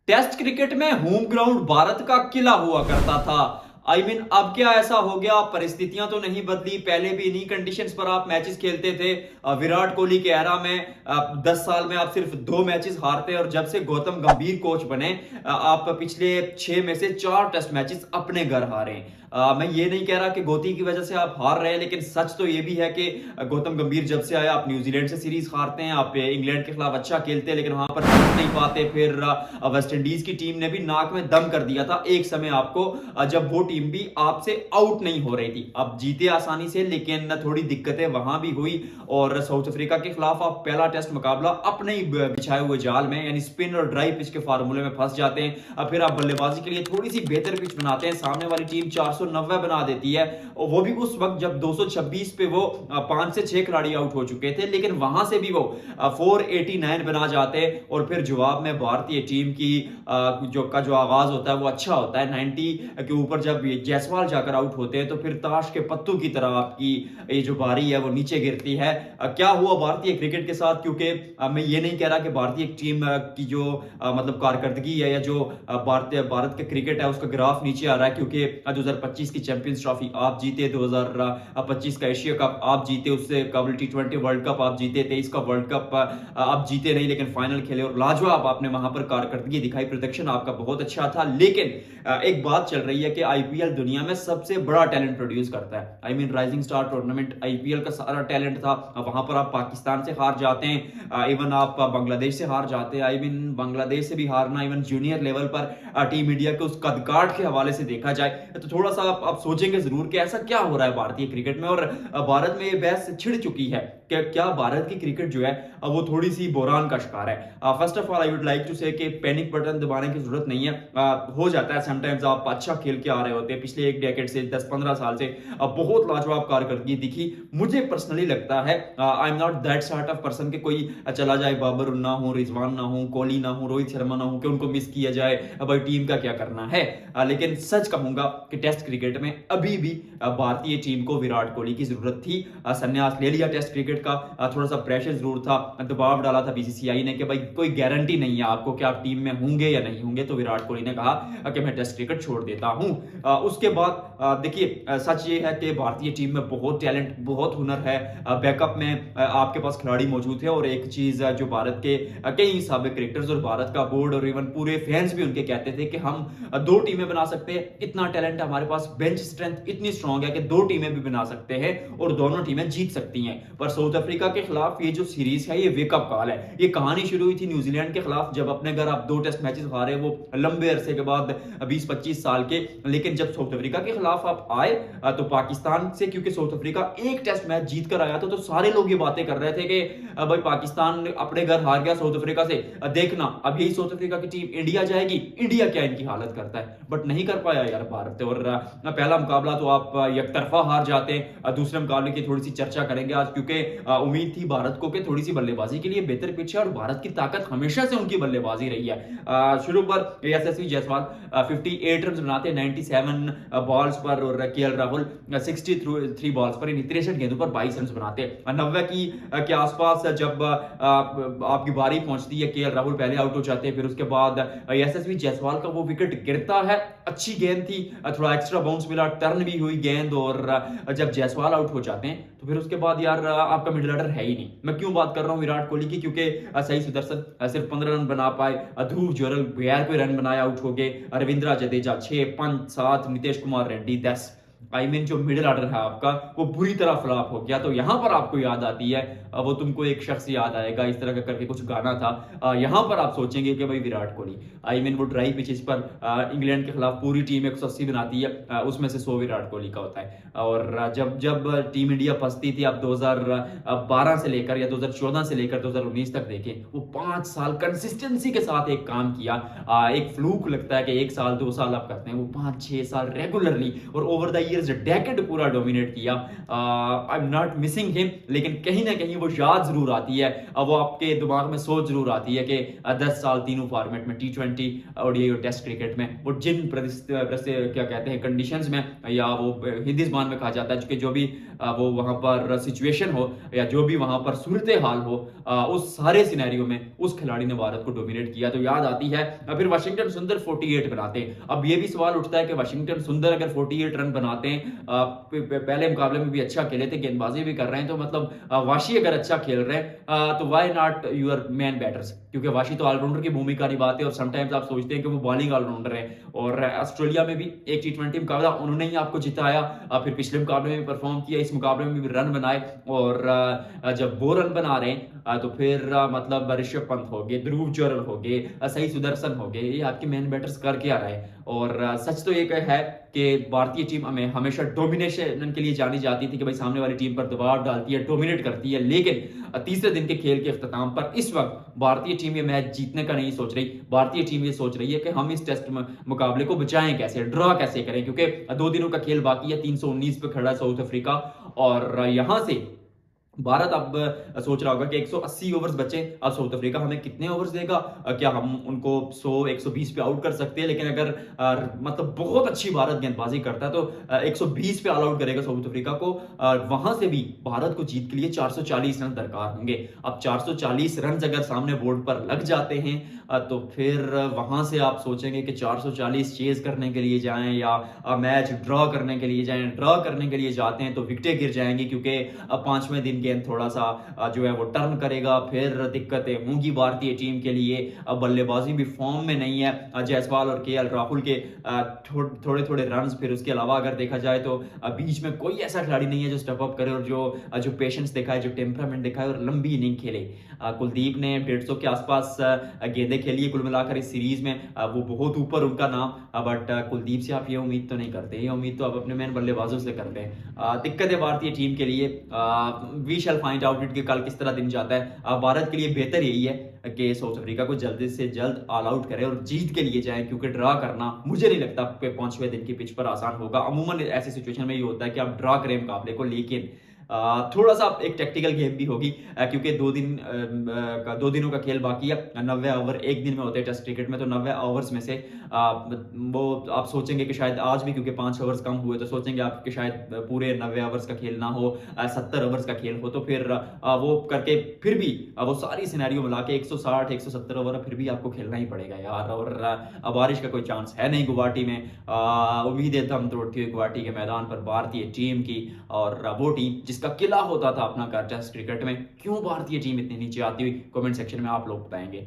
Test cricket में home ground Bharat का किला हुआ करता था। अब क्या ऐसा हो गया? परिस्थितियां तो नहीं बदली, पहले भी इन्हीं कंडीशंस पर आप मैचेस खेलते थे। विराट कोहली के एरा में 10 साल में आप सिर्फ 2 मैचेस हारते, और जब से गौतम गंभीर कोच बने आप पिछले 6 में से 4 टेस्ट मैचेस अपने घर हारे। मैं ये नहीं कह रहा कि गोती की वजह से आप हार रहे हैं, लेकिन सच तो ये भी है कि गौतम गंभीर जब से आया आप न्यूजीलैंड से सीरीज हारते हैं, आप इंग्लैंड के खिलाफ अच्छा खेलते हैं लेकिन वहां पर जीत नहीं पाते। फिर वेस्ट इंडीज की टीम ने भी नाक में दम कर दिया था एक समय आपको, जब वो टीम भी आपसे आउट नहीं हो रही थी। अब जीते आसानी से, लेकिन थोड़ी दिक्कतें वहां भी हुई। और साउथ अफ्रीका के खिलाफ आप पहला टेस्ट मुकाबला अपने ही बिछाए हुए जाल में, यानी स्पिन और ड्राइव पिच के फार्मूले में फंस जाते हैं। फिर आप बल्लेबाजी के लिए थोड़ी सी बेहतर पिच बनाते हैं, सामने वाली टीम 490 बना देती है, और वो भी उस वक्त जब 226 पे वो 5 से 6 खिलाड़ी आउट हो चुके थे, लेकिन वहां से भी वो 489 बना जाते हैं। और फिर जवाब में भारतीय टीम की जो आगाज होता है वो अच्छा होता है। 90 के ऊपर जब जायसवाल जाकर आउट होते हैं तो फिर ताश के पत्तों की तरह आपकी ये जो बारी है वो नीचे गिरती है। क्या हुआ भारतीय क्रिकेट के साथ? क्योंकि मैं ये नहीं कह रहा कि भारतीय टीम की जो मतलब कारकर्दगी है या जो भारत के क्रिकेट है उसका ग्राफ नीचे आ रहा है, क्योंकि 2025 की चैंपियंस ट्रॉफी आप जीते, 2025 का एशिया कप आप जीते, उससे कबल T20 वर्ल्ड कप आप जीते, 23 का वर्ल्ड कप आप जीते नहीं लेकिन फाइनल खेले और लाजवाब आपने वहां पर कारकर्दगी दिखाई। प्रोटेक्शन आपका बहुत अच्छा था। लेकिन एक बात चल रही है कि आईपीएल दुनिया में सबसे बड़ा टैलेंट प्रोड्यूस करता है। राइजिंग स्टार टूर्नामेंट आईपीएल का सारा टैलेंट था, वहां पर आप पाकिस्तान से हार जाते हैं, इवन आप बांग्लादेश से हार जाते हैं, बांग्लादेश से भी हारना इवन जूनियर लेवल पर टीम इंडिया के उस कदकाठ के हवाले से देखा जाए तो थोड़ा सा आप सोचेंगे जरूर कि ऐसा क्या हो रहा है भारतीय क्रिकेट में। और भारत में ये बहस छिड़ चुकी है कि क्या भारत की क्रिकेट जो है वो थोड़ी सी बोरान का शिकार है। First of all I would like to say कि पैनिक बटन दबाने की जरूरत नहीं है। हो जाता है समटाइम्स, आप अच्छा खेल के आ रहे होते हैं, पिछले एक डेकेड से 10-15 साल से बहुत लाजवाब कारकर्दगी दिखी। मुझे पर्सनली लगता है I am not that sort of person कि कोई चला जाए, बाबर ना हो, रिजवान ना हो, कोहली ना हो, रोहित शर्मा ना हो, कि उनको मिस किया जाए, भाई टीम का क्या करना है। लेकिन सच कहूंगा कि टेस्ट क्रिकेट में अभी भी भारतीय टीम को विराट कोहली की जरूरत थी। संन्यास ले लिया टेस्ट क्रिकेट का, थोड़ा सा प्रेशर जरूर था, दबाव डाला था बीसीसीआई ने कि भाई कोई गारंटी नहीं है आपको कि आप टीम में होंगे या नहीं होंगे, तो विराट कोहली ने कहा कि मैं टेस्ट क्रिकेट छोड़ देता हूं। उसके बाद देखिए सच ये है कि भारतीय टीम में बहुत टैलेंट, बहुत हुनर है, बैकअप में आपके पास खिलाड़ी मौजूद है। और एक चीज जो भारत के कई साबिक क्रिकेटर्स और भारत का बोर्ड और इवन पूरे फैंस भी उनके कहते थे कि हम 2 टीमें बना सकते हैं, इतना टैलेंट हमारे पास, बेंच स्ट्रेंथ इतनी स्ट्रांग है कि 2 टीमें भी बना सकते हैं और दोनों टीमें जीत सकती हैं। पर साउथ अफ्रीका के खिलाफ ये जो सीरीज है ये वेकअप कॉल है। ये कहानी शुरू हुई थी न्यूजीलैंड के खिलाफ, जब अपने घर आप 2 टेस्ट मैचेस हारे, वो लंबे अरसे के बाद 20-25 साल के। लेकिन जब साउथ अफ्रीका के खिलाफ आप आए तो पाकिस्तान से, क्योंकि साउथ अफ्रीका एक टेस्ट मैच जीत कर आया था, तो सारे लोग ये बातें कर रहे थे कि भाई पाकिस्तान अपने घर हार गया साउथ अफ्रीका से, देखना अब यही साउथ अफ्रीका की टीम इंडिया जाएगी, इंडिया क्या इनकी हालत करता है। बट नहीं कर पाया यार भारत। और पहला मुकाबला तो आप एकतरफा हार जाते हैं। दूसरे मुकाबले की थोड़ी सी चर्चा करेंगे आज, क्योंकि उम्मीद थी भारत को कि थोड़ी सी बल्लेबाजी के लिए बेहतर पिच है, और भारत की ताकत हमेशा से उनकी बल्लेबाजी रही है। शुरू पर यशस्वी जायसवाल 58 रन बनाते 97 बॉल्स पर, और केएल राहुल 63 बॉल्स पर, 63 गेंदों पर 22 रन बनाते। 90 के आसपास जब आपकी बारी पहुंचती है, केएल राहुल पहले आउट हो जाते हैं, फिर उसके बाद यशस्वी जायसवाल का वो विकेट गिरता है, अच्छी गेंद थी, थोड़ा एक्स्ट्रा बाउंस मिला, टर्न भी हुई गेंद, और जब जायसवाल आउट हो जाते हैं तो फिर उसके बाद यार आपका मिडिल ऑर्डर है ही नहीं। मैं क्यों बात कर रहा हूं विराट कोहली की? क्योंकि सही सुदर्शन सिर्फ 15 रन बना पाए, ध्रुव जुरल बगैर कोई रन बनाया आउट हो गए, रविंद्र जडेजा 6, पंत 7, नीतीश कुमार रेड्डी 10। जो मिडिल ऑर्डर है आपका वो बुरी तरह फ्लॉप हो गया। तो यहां पर आपको याद आती है, वो तुमको एक शख्स याद आएगा, इस तरह का करके कुछ गाना था। यहां पर आप सोचेंगे कि भाई विराट कोहली, वो ड्राई पिचेस पर इंग्लैंड के खिलाफ पूरी टीम 180 बनाती है, उसमें से 100 विराट कोहली का होता है। और जब जब टीम इंडिया फंसती थी, आप 2012 से लेकर या 2014 से लेकर 2019 तक देखें, वो 5 साल कंसिस्टेंसी के साथ एक काम किया। एक फ्लूक लगता है कि 1 साल 2 साल आप करते हैं, वो 5-6 साल रेगुलरली और ओवर द ईयर्स डेकेड पूरा डोमिनेट किया। I am not missing him, लेकिन कहीं ना कहीं वो याद जरूर आती है, वो आपके दिमाग में सोच जरूर आती है कि 10 साल तीनों फॉर्मेट में, T20, ओडीआई और टेस्ट क्रिकेट में, वो जिन क्या कहते हैं कंडीशंस में, या वो हिंदी ज़बान में कहा जाता है कि जो भी वो वहाँ पर सिचुएशन हो या जो भी वहाँ पर सूरत हाल हो, उस सारे सिनेरियो में उस खिलाड़ी ने भारत को डोमिनेट किया। तो याद आती है। फिर वाशिंगटन सुंदर 48 बनाते हैं। अब ये भी सवाल उठता है कि वाशिंगटन सुंदर अगर 48 रन बनाते हैं, पहले मुकाबले में भी अच्छा खेले थे, गेंदबाजी भी कर रहे हैं, तो मतलब वाशी अगर अच्छा खेल रहे हैं तो why not your main batters, क्योंकि वाशी तो ऑलराउंडर की भूमिका निभाते हैं और समटाइम्स आप सोचते हैं कि वो बॉलिंग ऑलराउंडर है। और ऑस्ट्रेलिया में भी एक T20 मुकाबला उन्होंने ही आपको जिताया, फिर पिछले मुकाबले में भी परफॉर्म किया, इस मुकाबले में भी रन बनाए। और जब वो रन बना रहे हैं तो फिर मतलब ऋषभ पंत हो गए, ध्रुव जुरल हो गए, सही सुदर्शन हो गए, ये आपके मैन बैटर्स कर क्या रहे हैं। और सच तो एक है कि भारतीय टीम हमें हमेशा डोमिनेशन के लिए जानी जाती थी कि भाई सामने वाली टीम पर दबाव डालती है, डोमिनेट करती है, लेकिन तीसरे दिन के खेल के इख्तिताम पर इस वक्त भारतीय टीम ये मैच जीतने का नहीं सोच रही। भारतीय टीम ये सोच रही है कि हम इस टेस्ट मुकाबले को बचाएं कैसे, ड्रॉ कैसे करें, क्योंकि 2 दिनों का खेल बाकी है। 319 पे खड़ा है साउथ अफ्रीका, और यहां से भारत अब सोच रहा होगा कि 180 ओवर्स बचे, अब साउथ अफ्रीका हमें कितने ओवर्स देगा, क्या हम उनको 100 120 पे आउट कर सकते हैं। लेकिन अगर मतलब बहुत अच्छी भारत गेंदबाजी करता है तो 120 पे ऑल आउट करेगा साउथ अफ्रीका को। वहां से भी भारत को जीत के लिए 440 रन दरकार होंगे। अब 440 रन अगर सामने बोर्ड पर लग जाते हैं तो फिर वहां से आप सोचेंगे कि 440 चेज करने के लिए जाएं या मैच ड्रॉ करने के लिए जाएं। ड्रॉ करने के लिए जाते हैं तो विकेटें गिर जाएंगी, क्योंकि 5वें दिन गेंद थोड़ा सा जो है वो टर्न करेगा, फिर दिक्कतें होंगी भारतीय टीम के लिए। बल्लेबाजी भी फॉर्म में नहीं है, जायसवाल और केएल राहुल के थोड़े थोड़े रन, फिर उसके अलावा अगर देखा जाए तो बीच में कोई ऐसा खिलाड़ी नहीं है जो स्टेप अप करे और जो पेशेंस दिखाए, जो टेम्परामेंट दिखाए और लंबी इनिंग खेले। कुलदीप ने 150 के आसपास गेंदें खेली है कुल मिलाकर इस सीरीज में, वो बहुत ऊपर उनका नाम, बट कुलदीप से आप ये उम्मीद तो नहीं करते, ये उम्मीद तो आप अपने मैन बल्लेबाजों से करते हैं। दिक्कत है भारतीय टीम के लिए। We shall find out it कि कल किस तरह दिन जाता है। भारत के लिए बेहतर यही है कि साउथ अफ्रीका को जल्दी से जल्द ऑल आउट करे और जीत के लिए जाए, क्योंकि ड्रा करना मुझे नहीं लगता कि 5वें दिन की पिच पर आसान होगा। अमूमन ऐसी सिचुएशन में ये होता है कि आप ड्रा करें मुकाबले को, लेकिन थोड़ा सा एक टेक्टिकल गेम भी होगी, क्योंकि 2 दिनों का खेल बाकी है। 90 ओवर एक दिन में होते हैं टेस्ट क्रिकेट में, तो 90 ओवर्स में से वो आप सोचेंगे कि शायद आज भी, क्योंकि 5 ओवर्स कम हुए, तो सोचेंगे आप कि शायद पूरे 90 ओवर्स का खेल ना हो, 70 ओवर्स का खेल हो, तो फिर वो करके फिर भी वो सारी सिनेरियो मिला के 160 170 ओवर फिर भी आपको खेलना ही पड़ेगा यार। और बारिश का कोई चांस है नहीं गुवाहाटी में। उम्मीद है दम तोड़ती हुई गुवाहाटी के मैदान पर भारतीय टीम की, और वो टीम जिसका किला होता था अपना टेस्ट क्रिकेट में, क्यों भारतीय टीम इतनी नीचे आती हुई, कमेंट सेक्शन में आप लोग बताएंगे।